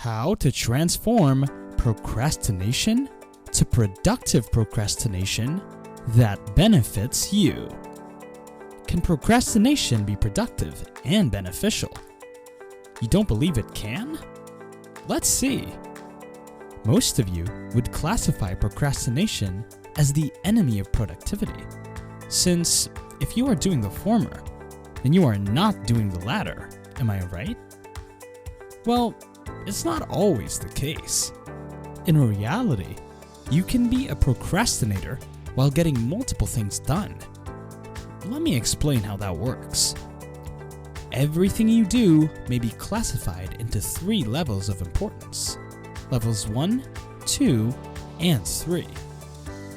How to transform procrastination to productive procrastination that benefits you. Can procrastination be productive and beneficial? You don't believe it can? Let's see. Most of you would classify procrastination as the enemy of productivity, since if you are doing the former, then you are not doing the latter. Am I right? Well, it's not always the case. In reality, you can be a procrastinator while getting multiple things done. Let me explain how that works. Everything you do may be classified into 3 levels of importance. Levels 1, 2, and 3.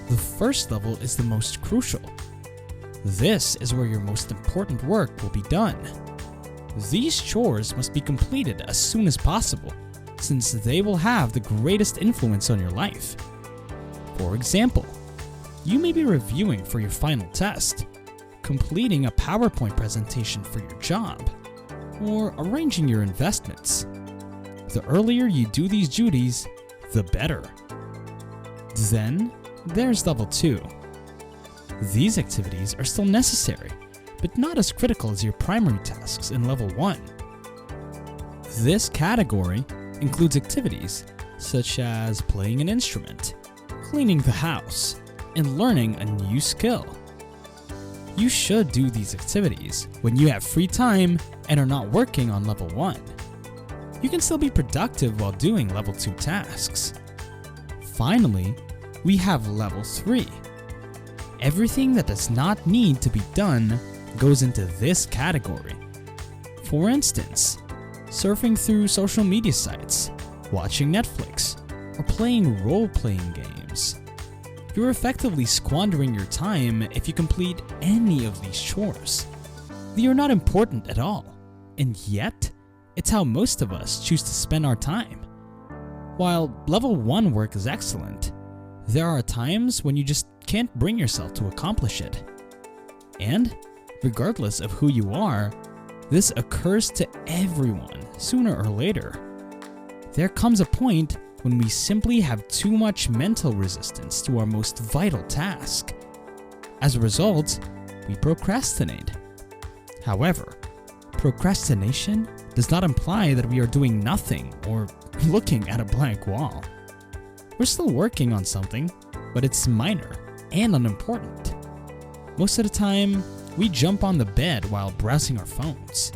The first level is the most crucial. This is where your most important work will be done. These chores must be completed as soon as possible, since they will have the greatest influence on your life. For example, you may be reviewing for your final test, completing a PowerPoint presentation for your job, or arranging your investments. The earlier you do these duties, the better. Then, there's level 2. These activities are still necessary, but not as critical as your primary tasks in level 1. This category includes activities such as playing an instrument, cleaning the house, and learning a new skill. You should do these activities when you have free time and are not working on level 1. You can still be productive while doing level 2 tasks. Finally, we have level 3. Everything that does not need to be done goes into this category. For instance, surfing through social media sites, watching Netflix, or playing role-playing games. You're effectively squandering your time if you complete any of these chores. They are not important at all, and yet, it's how most of us choose to spend our time. While level 1 work is excellent, there are times when you just can't bring yourself to accomplish it. And, regardless of who you are, this occurs to everyone sooner or later. There comes a point when we simply have too much mental resistance to our most vital task. As a result, we procrastinate. However, procrastination does not imply that we are doing nothing or looking at a blank wall. We're still working on something, but it's minor and unimportant. Most of the time, we jump on the bed while browsing our phones.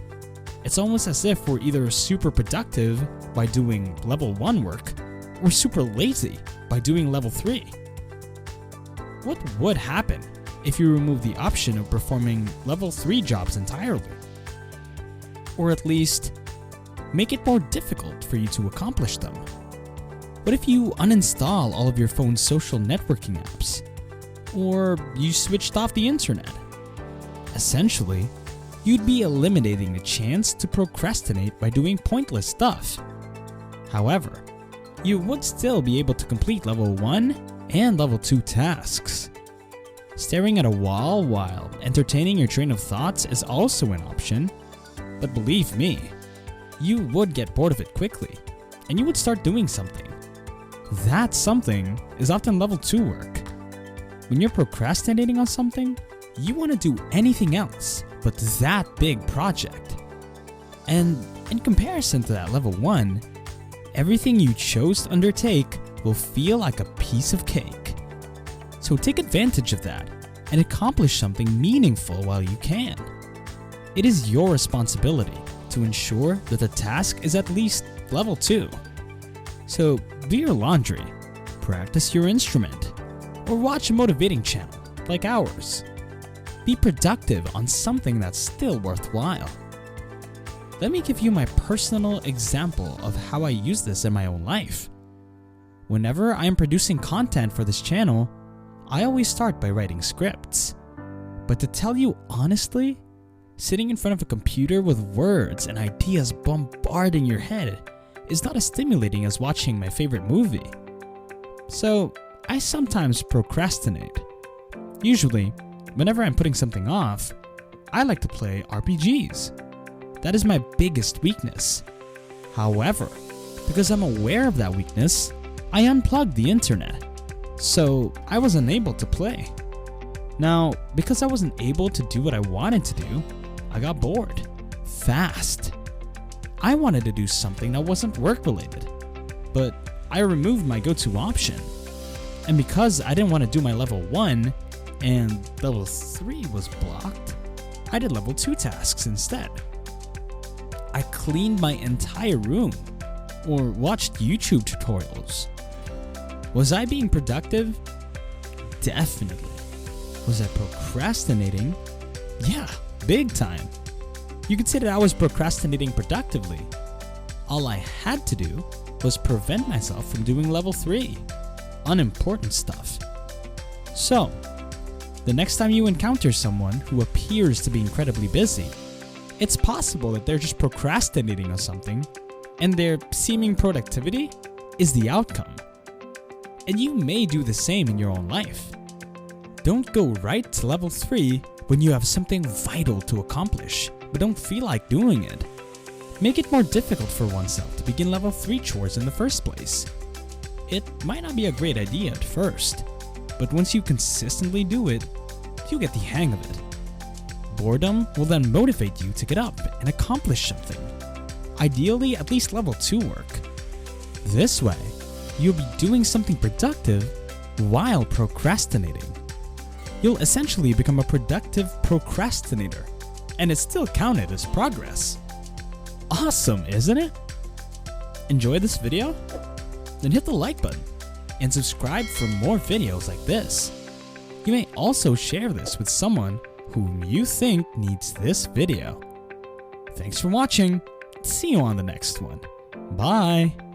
It's almost as if we're either super productive by doing level 1 work or super lazy by doing level 3. What would happen if you remove the option of performing level 3 jobs entirely? Or at least, make it more difficult for you to accomplish them? What if you uninstall all of your phone's social networking apps? Or you switched off the internet? Essentially, you'd be eliminating the chance to procrastinate by doing pointless stuff. However, you would still be able to complete level 1 and level 2 tasks. Staring at a wall while entertaining your train of thoughts is also an option, but believe me, you would get bored of it quickly, and you would start doing something. That something is often level 2 work. When you're procrastinating on something, you want to do anything else but that big project. And in comparison to that level 1, everything you chose to undertake will feel like a piece of cake. So take advantage of that and accomplish something meaningful while you can. It is your responsibility to ensure that the task is at least level 2. So do your laundry, practice your instrument, or watch a motivating channel like ours. Be productive on something that's still worthwhile. Let me give you my personal example of how I use this in my own life. Whenever I am producing content for this channel, I always start by writing scripts. But to tell you honestly, sitting in front of a computer with words and ideas bombarding your head is not as stimulating as watching my favorite movie. So, I sometimes procrastinate. Usually, whenever I'm putting something off, I like to play RPGs. That is my biggest weakness. However, Because I'm aware of that weakness, I unplugged the internet, so I was unable to play. Now, because I wasn't able to do what I wanted to do, I got bored. Fast. I wanted to do something that wasn't work-related, but I removed my go-to option. And because I didn't want to do my level 1 and level 3 was blocked, I did level 2 tasks instead. I cleaned my entire room or watched YouTube tutorials. Was I being productive? Definitely. Was I procrastinating? Yeah, big time. You could say that I was procrastinating productively. All I had to do was prevent myself from doing level 3, unimportant stuff. So, the next time you encounter someone who appears to be incredibly busy, it's possible that they're just procrastinating on something and their seeming productivity is the outcome. And you may do the same in your own life. Don't go right to level 3 when you have something vital to accomplish, but don't feel like doing it. Make it more difficult for oneself to begin level 3 chores in the first place. It might not be a great idea at first, but once you consistently do it, you'll get the hang of it. Boredom will then motivate you to get up and accomplish something. Ideally, at least level 2 work. This way, you'll be doing something productive while procrastinating. You'll essentially become a productive procrastinator, and it's still counted as progress. Awesome, isn't it? Enjoy this video? Then hit the like button and subscribe for more videos like this. You may also share this with someone whom you think needs this video. Thanks for watching. See you on the next one. Bye.